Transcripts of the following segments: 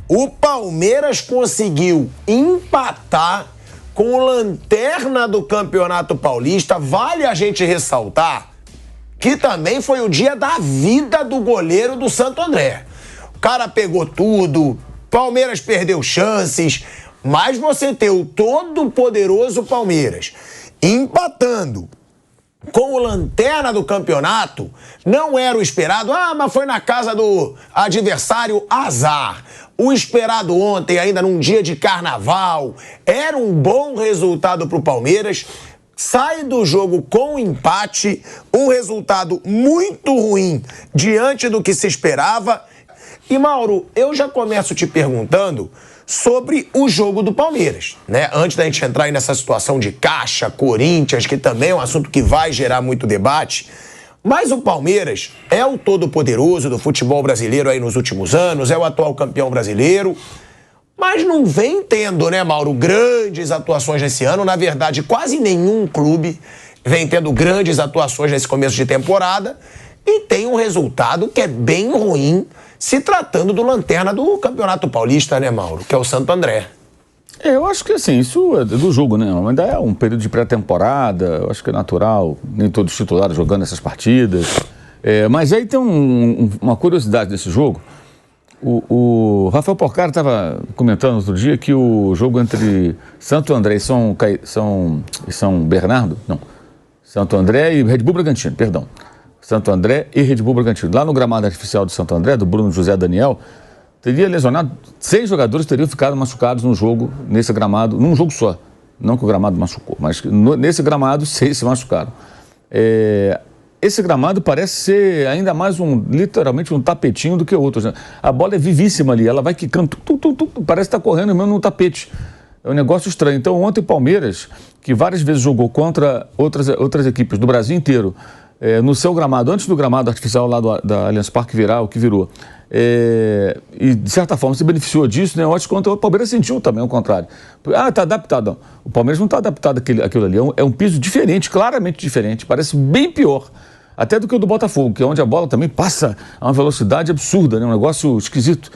O Palmeiras conseguiu empatar com o lanterna do Campeonato Paulista. Vale a gente ressaltar que também foi o dia da vida do goleiro do Santo André. O cara pegou tudo, Palmeiras perdeu chances, mas você ter o todo-poderoso Palmeiras empatando com o lanterna do campeonato não era o esperado. Mas foi na casa do adversário, azar. O esperado ontem, ainda num dia de carnaval, era um bom resultado para o Palmeiras. Sai do jogo com empate, um resultado muito ruim diante do que se esperava. E, Mauro, eu já começo te perguntando sobre o jogo do Palmeiras, né? Antes da gente entrar aí nessa situação de Caixa, Corinthians, que também é um assunto que vai gerar muito debate. Mas o Palmeiras é o todo-poderoso do futebol brasileiro aí nos últimos anos, é o atual campeão brasileiro, mas não vem tendo, né, Mauro, grandes atuações nesse ano. Na verdade, quase nenhum clube vem tendo grandes atuações nesse começo de temporada e tem um resultado que é bem ruim, se tratando do lanterna do Campeonato Paulista, né, Mauro? Que é o Santo André. Eu acho que, assim, isso é do jogo, né? Ainda é um período de pré-temporada, eu acho que é natural, nem todos os titulares jogando essas partidas. Mas aí tem uma curiosidade desse jogo. O Rafael Porcaro estava comentando outro dia que o jogo entre Santo André e São Bernardo, não, Santo André e Red Bull Bragantino, perdão. Santo André e Red Bull Bragantino. Lá no gramado artificial de Santo André, do Bruno José Daniel, teria lesionado, 6 jogadores teriam ficado machucados no jogo, nesse gramado, num jogo só. Não que o gramado machucou, mas nesse gramado 6 se machucaram. Esse gramado parece ser ainda mais literalmente um tapetinho do que outros, né? A bola é vivíssima ali, ela vai quicando, parece que está correndo mesmo no tapete. É um negócio estranho. Então ontem o Palmeiras, que várias vezes jogou contra outras equipes do Brasil inteiro, no seu gramado, antes do gramado artificial lá da Allianz Parque virar o que virou, e de certa forma se beneficiou disso, né? Eu acho que o Palmeiras sentiu também o contrário. Está adaptado. Não. O Palmeiras não está adaptado àquilo ali. É um piso diferente, claramente diferente. Parece bem pior até do que o do Botafogo, que é onde a bola também passa a uma velocidade absurda, né? Um negócio esquisito.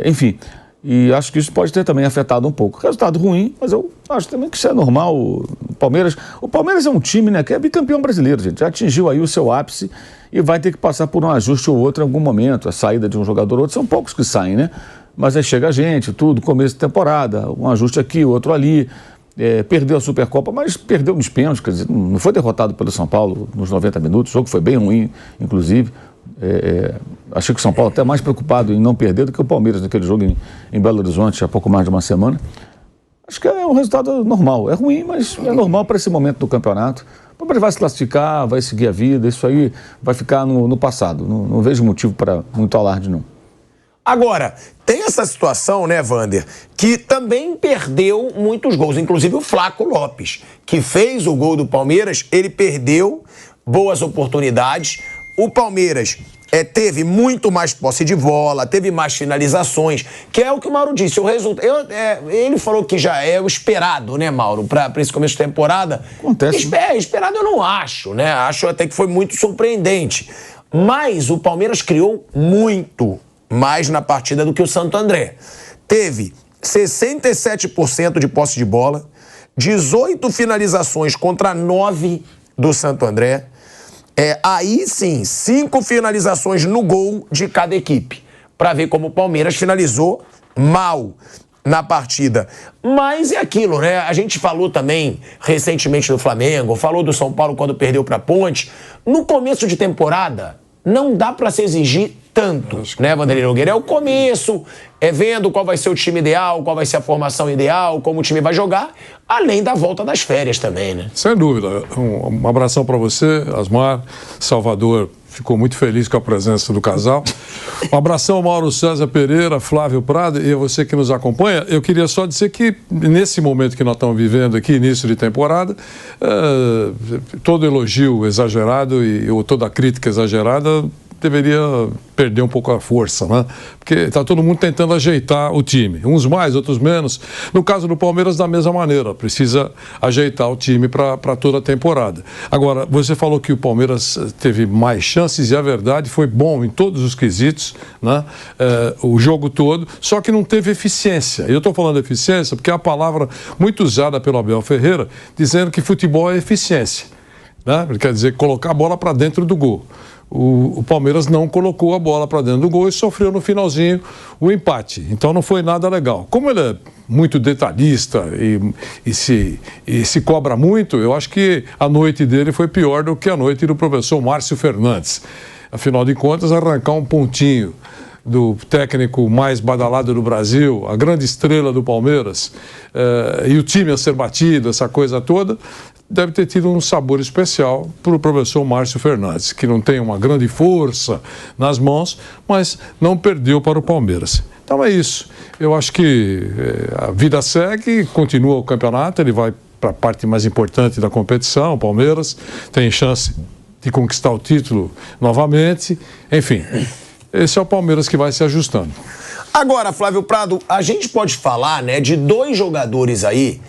Enfim, e acho que isso pode ter também afetado um pouco. Resultado ruim, mas eu acho também que isso é normal. O Palmeiras é um time, né, que é bicampeão brasileiro, gente. Já atingiu aí o seu ápice e vai ter que passar por um ajuste ou outro em algum momento. A saída de um jogador ou outro, são poucos que saem, né? Mas aí chega a gente, tudo, começo de temporada, um ajuste aqui, outro ali. Perdeu a Supercopa, mas perdeu nos pênaltis, quer dizer, não foi derrotado pelo São Paulo nos 90 minutos. O jogo foi bem ruim, inclusive. Achei que o São Paulo até mais preocupado em não perder do que o Palmeiras naquele jogo em Belo Horizonte há pouco mais de uma semana. Acho que é um resultado normal. É ruim, mas é normal para esse momento do campeonato. O Palmeiras vai se classificar, vai seguir a vida, isso aí vai ficar no passado. Não vejo motivo para muito alarde, não. Agora, tem essa situação, né, Vander, que também perdeu muitos gols, inclusive o Flaco Lopes, que fez o gol do Palmeiras, ele perdeu boas oportunidades. O Palmeiras teve muito mais posse de bola, teve mais finalizações, que é o que o Mauro disse. O resultado, ele falou que já é o esperado, né, Mauro, para esse começo de temporada. Acontece. Esperado eu não acho, né? Acho até que foi muito surpreendente. Mas o Palmeiras criou muito mais na partida do que o Santo André. Teve 67% de posse de bola, 18 finalizações contra 9 do Santo André. Aí sim, 5 finalizações no gol de cada equipe, para ver como o Palmeiras finalizou mal na partida. Mas é aquilo, né? A gente falou também recentemente do Flamengo, falou do São Paulo quando perdeu para a Ponte. No começo de temporada, não dá para se exigir tanto, né, Vanderlei Nogueira? É o começo, vendo qual vai ser o time ideal, qual vai ser a formação ideal, como o time vai jogar, além da volta das férias também, né? Sem dúvida. Um abração para você, Asmar. Salvador ficou muito feliz com a presença do casal. Um abração, Mauro César Pereira, Flávio Prado e a você que nos acompanha. Eu queria só dizer que nesse momento que nós estamos vivendo aqui, início de temporada, todo elogio exagerado ou toda crítica exagerada deveria perder um pouco a força, né? Porque está todo mundo tentando ajeitar o time. Uns mais, outros menos. No caso do Palmeiras, da mesma maneira. Precisa ajeitar o time para toda a temporada. Agora, você falou que o Palmeiras teve mais chances e a verdade foi bom em todos os quesitos, né? O jogo todo, só que não teve eficiência. Eu estou falando eficiência porque é a palavra muito usada pelo Abel Ferreira, dizendo que futebol é eficiência, né? Quer dizer, colocar a bola para dentro do gol. O Palmeiras não colocou a bola para dentro do gol e sofreu no finalzinho o empate. Então não foi nada legal. Como ele é muito detalhista e se cobra muito, eu acho que a noite dele foi pior do que a noite do professor Márcio Fernandes. Afinal de contas, arrancar um pontinho do técnico mais badalado do Brasil, a grande estrela do Palmeiras, e o time a ser batido, essa coisa toda, deve ter tido um sabor especial para o professor Márcio Fernandes, que não tem uma grande força nas mãos, mas não perdeu para o Palmeiras. Então é isso. Eu acho que a vida segue, continua o campeonato, ele vai para a parte mais importante da competição, o Palmeiras tem chance de conquistar o título novamente, enfim. Esse é o Palmeiras que vai se ajustando. Agora, Flávio Prado, a gente pode falar, né, de dois jogadores aí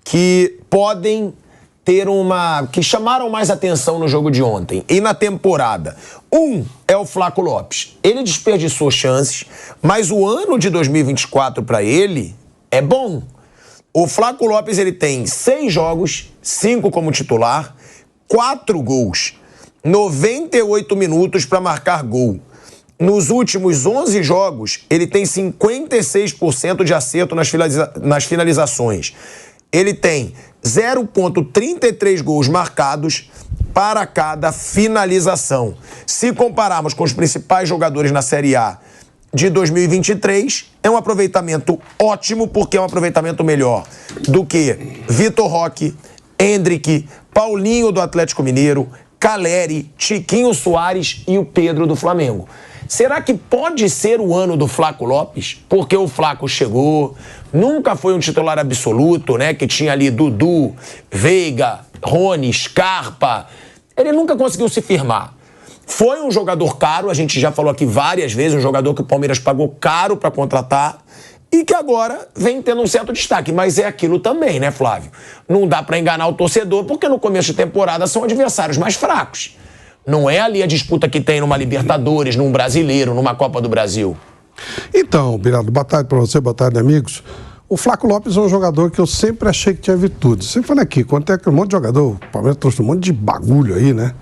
que podem ter que chamaram mais atenção no jogo de ontem e na temporada. Um é o Flaco Lopes. Ele desperdiçou chances, mas o ano de 2024 para ele é bom. O Flaco Lopes, ele tem 6 jogos, 5 como titular, 4 gols, 98 minutos para marcar gol. Nos últimos 11 jogos, ele tem 56% de acerto nas finalizações. Ele tem 0,33 gols marcados para cada finalização. Se compararmos com os principais jogadores na Série A de 2023, é um aproveitamento ótimo, porque é um aproveitamento melhor do que Vitor Roque, Endrick, Paulinho do Atlético Mineiro, Caleri, Tiquinho Soares e o Pedro do Flamengo. Será que pode ser o ano do Flaco Lopes? Porque o Flaco chegou, nunca foi um titular absoluto, né? Que tinha ali Dudu, Veiga, Rony, Scarpa. Ele nunca conseguiu se firmar. Foi um jogador caro, a gente já falou aqui várias vezes, um jogador que o Palmeiras pagou caro para contratar e que agora vem tendo um certo destaque. Mas é aquilo também, né, Flávio? Não dá para enganar o torcedor, porque no começo de temporada são adversários mais fracos. Não é ali a disputa que tem numa Libertadores, num Brasileiro, numa Copa do Brasil. Então, Biraldo, boa tarde para você, boa tarde, amigos. O Flaco Lopes é um jogador que eu sempre achei que tinha virtudes. Sempre falei aqui, quando tem aquele monte de jogador, o Palmeiras trouxe um monte de bagulho aí, né?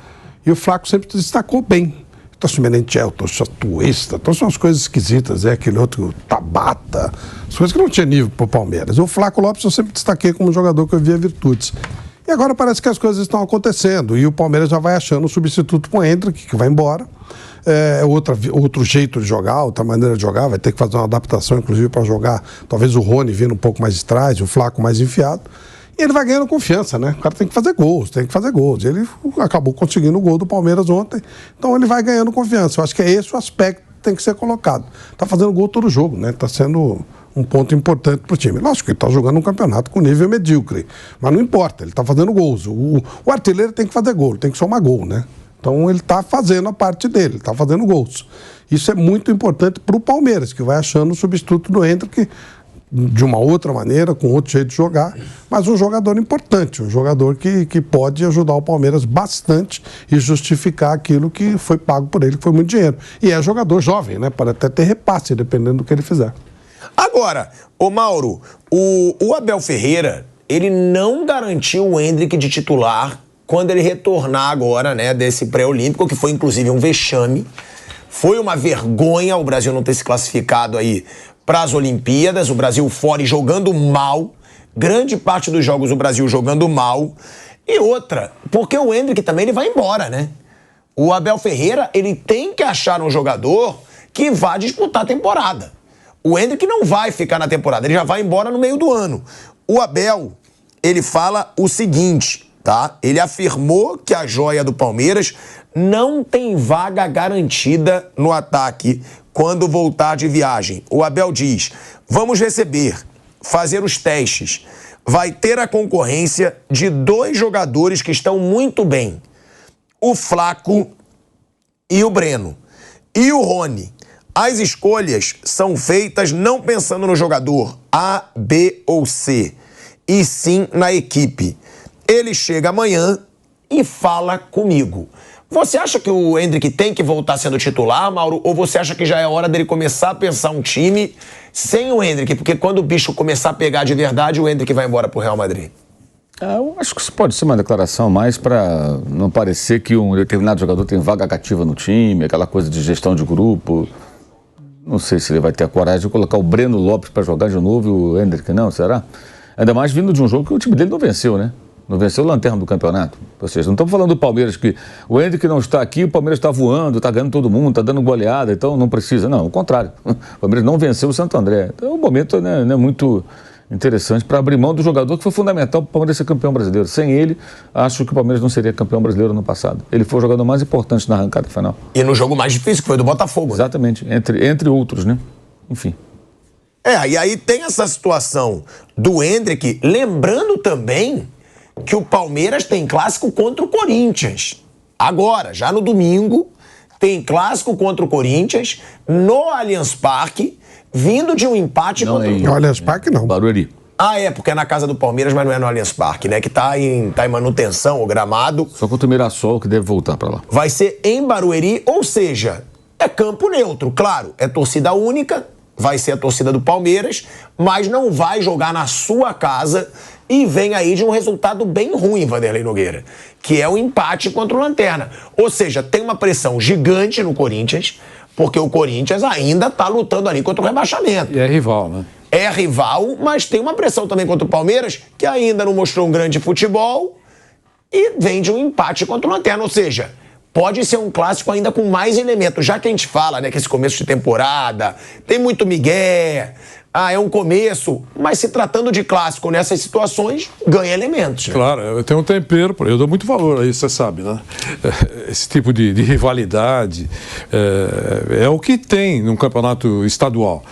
E o Flaco sempre destacou bem. Trouxe o Merentiel, trouxe a Tuesta, trouxe umas coisas esquisitas, aquele outro Tabata, as coisas que não tinha nível para o Palmeiras. E o Flaco Lopes eu sempre destaquei como um jogador que eu via virtudes. E agora parece que as coisas estão acontecendo e o Palmeiras já vai achando um substituto para o Endrick, que vai embora. Outro jeito de jogar, outra maneira de jogar, vai ter que fazer uma adaptação, inclusive, para jogar, talvez o Rony vindo um pouco mais de trás, o Flaco mais enfiado. E ele vai ganhando confiança, né? O cara tem que fazer gols, E ele acabou conseguindo o gol do Palmeiras ontem, então ele vai ganhando confiança. Eu acho que é esse o aspecto que tem que ser colocado. Tá fazendo gol todo jogo, né? Tá sendo um ponto importante para o time. Lógico que ele está jogando um campeonato com nível medíocre, mas não importa, ele está fazendo gols. O artilheiro tem que fazer gol, tem que somar gol, né? Então ele está fazendo a parte dele, está fazendo gols. Isso é muito importante para o Palmeiras, que vai achando o substituto do Endrick de uma outra maneira, com outro jeito de jogar, mas um jogador importante, um jogador que pode ajudar o Palmeiras bastante e justificar aquilo que foi pago por ele, que foi muito dinheiro. E é jogador jovem, né? Pode até ter repasse, dependendo do que ele fizer. Agora, ô Mauro, o Abel Ferreira, ele não garantiu o Endrick de titular quando ele retornar agora, né, desse pré-olímpico, que foi inclusive um vexame. Foi uma vergonha o Brasil não ter se classificado aí para as Olimpíadas, o Brasil fora e jogando mal, grande parte dos jogos o Brasil jogando mal. E outra, porque o Endrick também ele vai embora, né? O Abel Ferreira, ele tem que achar um jogador que vá disputar a temporada. O Endrick não vai ficar na temporada, ele já vai embora no meio do ano. O Abel, ele fala o seguinte, tá? Ele afirmou que a joia do Palmeiras não tem vaga garantida no ataque quando voltar de viagem. O Abel diz, vamos receber, fazer os testes. Vai ter a concorrência de 2 jogadores que estão muito bem. O Flaco e o Breno. E o Rony? As escolhas são feitas não pensando no jogador A, B ou C, e sim na equipe. Ele chega amanhã e fala comigo. Você acha que o Endrick tem que voltar sendo titular, Mauro? Ou você acha que já é hora dele começar a pensar um time sem o Endrick? Porque quando o bicho começar a pegar de verdade, o Endrick vai embora pro Real Madrid. Eu acho que isso pode ser uma declaração mais para não parecer que um determinado jogador tem vaga cativa no time, aquela coisa de gestão de grupo. Não sei se ele vai ter a coragem de colocar o Breno Lopes para jogar de novo e o Endrick não, será? Ainda mais vindo de um jogo que o time dele não venceu, né? Não venceu o lanterna do campeonato. Ou seja, não estamos falando do Palmeiras que o Endrick não está aqui, o Palmeiras está voando, está ganhando todo mundo, está dando goleada, então não precisa. Não, ao contrário. O Palmeiras não venceu o Santo André. Então o momento não é muito interessante para abrir mão do jogador que foi fundamental para o Palmeiras ser campeão brasileiro. Sem ele, acho que o Palmeiras não seria campeão brasileiro no passado. Ele foi o jogador mais importante na arrancada final. E no jogo mais difícil, que foi do Botafogo. Exatamente, né? Entre outros, né? Enfim. E aí tem essa situação do Endrick, lembrando também que o Palmeiras tem clássico contra o Corinthians. Agora, já no domingo, tem clássico contra o Corinthians no Allianz Parque, vindo de um empate contra o... No Allianz Parque, não. Barueri. Porque é na casa do Palmeiras, mas não é no Allianz Parque, né? Que tá em manutenção, o gramado. Só contra o Mirassol, que deve voltar para lá. Vai ser em Barueri, ou seja, é campo neutro, claro. É torcida única, vai ser a torcida do Palmeiras, mas não vai jogar na sua casa e vem aí de um resultado bem ruim, Vanderlei Nogueira, que é o empate contra o Lanterna. Ou seja, tem uma pressão gigante no Corinthians, porque o Corinthians ainda tá lutando ali contra o rebaixamento. E é rival, né? É rival, mas tem uma pressão também contra o Palmeiras, que ainda não mostrou um grande futebol e vem de um empate contra o Lanterna. Ou seja, pode ser um clássico ainda com mais elementos. Já que a gente fala, né, que esse começo de temporada tem muito migué, é um começo, mas se tratando de clássico nessas situações, ganha elementos. Né? Claro, eu tenho um tempero, eu dou muito valor a isso, você sabe, né? Esse tipo de rivalidade é o que tem num campeonato estadual.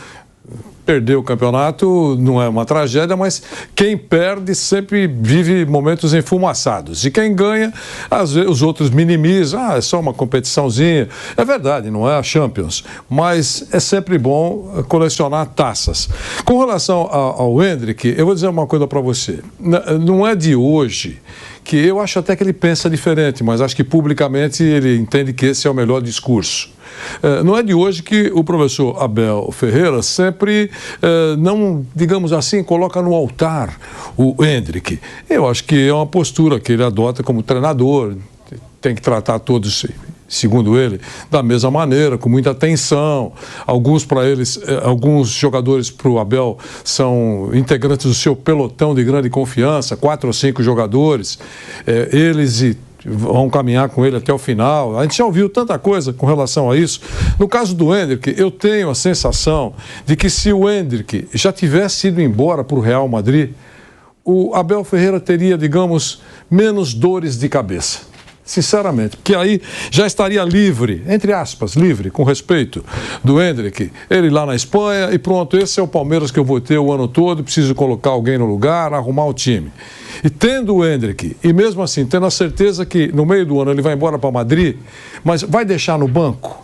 Perder o campeonato não é uma tragédia, mas quem perde sempre vive momentos enfumaçados. E quem ganha, às vezes os outros minimizam. É só uma competiçãozinha. É verdade, não é a Champions. Mas é sempre bom colecionar taças. Com relação ao Endrick, eu vou dizer uma coisa para você. Não é de hoje que eu acho até que ele pensa diferente, mas acho que publicamente ele entende que esse é o melhor discurso. Não é de hoje que o professor Abel Ferreira sempre, não, digamos assim, coloca no altar o Endrick. Eu acho que é uma postura que ele adota como treinador, tem que tratar todos, segundo ele, da mesma maneira, com muita atenção. Alguns jogadores para o Abel são integrantes do seu pelotão de grande confiança, 4 ou 5 jogadores. Eles vão caminhar com ele até o final. A gente já ouviu tanta coisa com relação a isso. No caso do Endrick, eu tenho a sensação de que se o Endrick já tivesse ido embora para o Real Madrid, o Abel Ferreira teria, digamos, menos dores de cabeça. Sinceramente, porque aí já estaria livre, entre aspas, livre, com respeito, do Endrick, ele lá na Espanha e pronto, esse é o Palmeiras que eu vou ter o ano todo, preciso colocar alguém no lugar, arrumar o time. E tendo o Endrick, e mesmo assim, tendo a certeza que no meio do ano ele vai embora para Madrid, mas vai deixar no banco,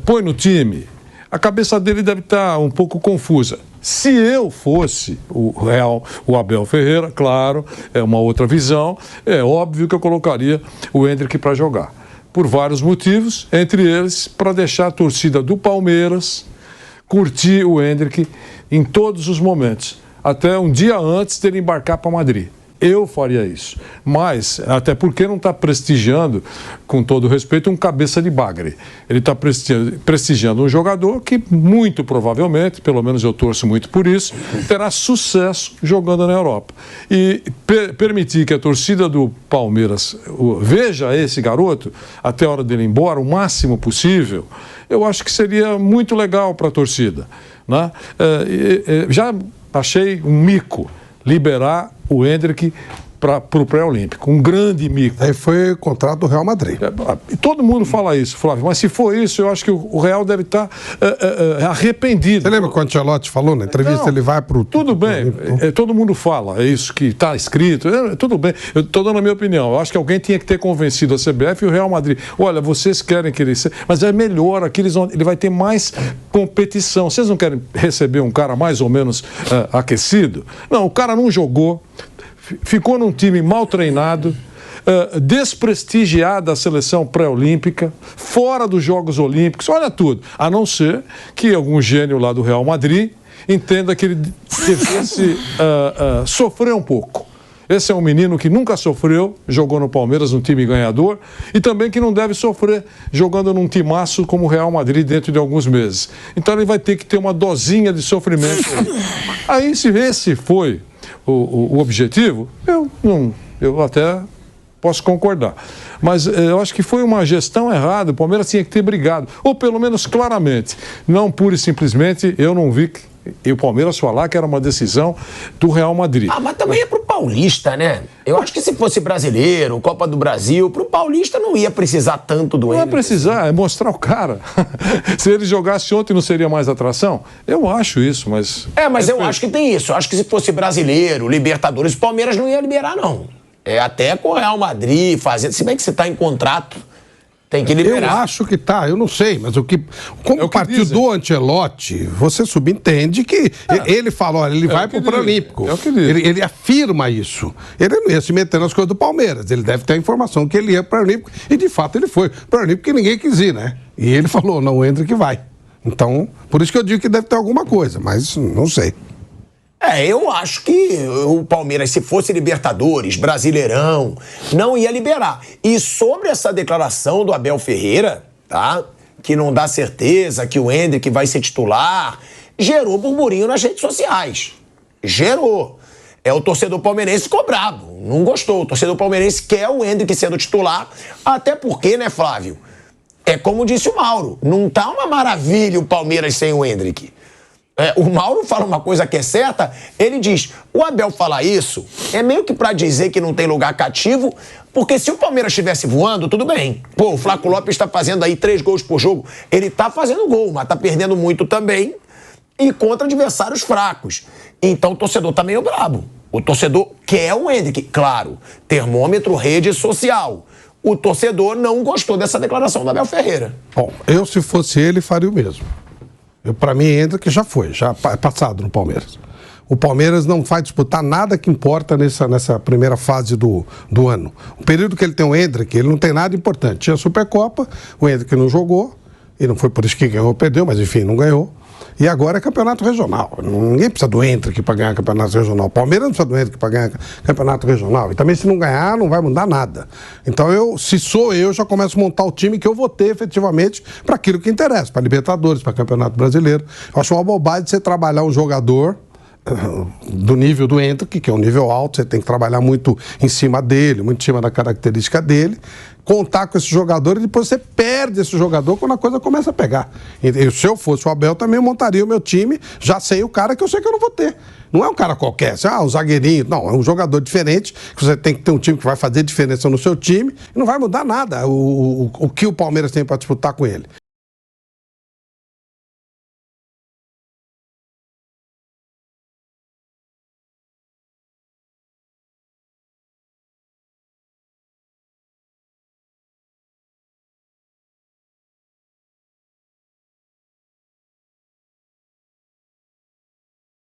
põe no time, a cabeça dele deve estar um pouco confusa. Se eu fosse o Abel Ferreira, claro, é uma outra visão, é óbvio que eu colocaria o Endrick para jogar. Por vários motivos, entre eles, para deixar a torcida do Palmeiras curtir o Endrick em todos os momentos, até um dia antes dele embarcar para Madrid. Eu faria isso. Mas, até porque não está prestigiando, com todo respeito, um cabeça de bagre. Ele está prestigiando um jogador que, muito provavelmente, pelo menos eu torço muito por isso, terá sucesso jogando na Europa. E permitir que a torcida do Palmeiras veja esse garoto, até a hora dele ir embora, o máximo possível, eu acho que seria muito legal para a torcida. Né? Já achei um mico liberar o Endrick para o pré-olímpico. Um grande mico. Aí foi o contrato do Real Madrid. E todo mundo fala isso, Flávio, mas se for isso, eu acho que o Real deve estar arrependido. Você lembra quando o Ancelotti falou na entrevista? Não, ele vai para o... Tudo bem, todo mundo fala, é isso que está escrito, tudo bem. Eu estou dando a minha opinião. Eu acho que alguém tinha que ter convencido a CBF e o Real Madrid. Olha, vocês querem que ele seja, mas é melhor, aqui ele vai ter mais competição. Vocês não querem receber um cara mais ou menos aquecido? Não, o cara não jogou, ficou num time mal treinado, desprestigiada a seleção pré-olímpica, fora dos Jogos Olímpicos, olha tudo. A não ser que algum gênio lá do Real Madrid entenda que ele devesse sofrer um pouco. Esse é um menino que nunca sofreu, jogou no Palmeiras, um time ganhador, e também que não deve sofrer jogando num timaço como o Real Madrid dentro de alguns meses. Então ele vai ter que ter uma dosinha de sofrimento. Aí, se esse foi o objetivo, eu até posso concordar. Mas eu acho que foi uma gestão errada, o Palmeiras tinha que ter brigado, ou pelo menos claramente, não pura e simplesmente, eu não vi e o Palmeiras falar que era uma decisão do Real Madrid. Mas também é pro Paulista, né? Eu acho que se fosse brasileiro, Copa do Brasil, pro Paulista não ia precisar tanto do Não é precisar, é mostrar o cara. Se ele jogasse ontem, não seria mais atração? Eu acho isso, mas... Mas eu acho que tem isso. Eu acho que se fosse brasileiro, Libertadores, o Palmeiras não ia liberar, não. Até com o Real Madrid fazendo... Se bem que você tá em contrato, tem que liberar. Eu acho que tá, eu não sei, mas como partiu do Ancelotti, você subentende que ele fala, olha, ele vai pro Pré-Olímpico. Ele afirma isso. Ele não ia se meter nas coisas do Palmeiras, ele deve ter a informação que ele ia pro Pré-Olímpico, e de fato ele foi. Pré-Olímpico que ninguém quis ir, né? E ele falou, não, entra que vai. Então, por isso que eu digo que deve ter alguma coisa, mas não sei. Eu acho que o Palmeiras, se fosse Libertadores, Brasileirão, não ia liberar. E sobre essa declaração do Abel Ferreira, tá? Que não dá certeza que o Endrick vai ser titular, gerou burburinho nas redes sociais. Gerou. O torcedor palmeirense ficou bravo, não gostou. O torcedor palmeirense quer o Endrick sendo titular, até porque, né, Flávio? É como disse o Mauro, não tá uma maravilha o Palmeiras sem o Endrick. O Mauro fala uma coisa que é certa, ele diz, o Abel falar isso é meio que pra dizer que não tem lugar cativo, porque se o Palmeiras estivesse voando, tudo bem. O Flaco Lopes tá fazendo aí 3 gols por jogo, ele tá fazendo gol, mas tá perdendo muito também, e contra adversários fracos. Então o torcedor tá meio brabo. O torcedor quer o Endrick, claro, termômetro, rede social. O torcedor não gostou dessa declaração do Abel Ferreira. Bom, eu se fosse ele faria o mesmo. Para mim, Endrick já foi, já é passado no Palmeiras. O Palmeiras não vai disputar nada que importa nessa primeira fase do ano. O período que ele tem o Endrick, ele não tem nada importante. Tinha a Supercopa, o Endrick não jogou, e não foi por isso que ganhou ou perdeu, mas enfim, não ganhou. E agora é campeonato regional. Ninguém precisa do Endrick para ganhar campeonato regional. O Palmeiras não precisa do Endrick para ganhar campeonato regional. E também, se não ganhar, não vai mudar nada. Então, se sou eu, já começo a montar o time que eu vou ter efetivamente para aquilo que interessa, para Libertadores, para Campeonato Brasileiro. Eu acho uma bobagem você trabalhar um jogador do nível do Endrick, que é um nível alto, você tem que trabalhar muito em cima dele, muito em cima da característica dele, contar com esse jogador e depois você perde esse jogador quando a coisa começa a pegar. E se eu fosse o Abel, também montaria o meu time já sem o cara que eu sei que eu não vou ter. Não é um cara qualquer, o zagueirinho, não, é um jogador diferente, que você tem que ter um time que vai fazer diferença no seu time e não vai mudar nada o que o Palmeiras tem para disputar com ele.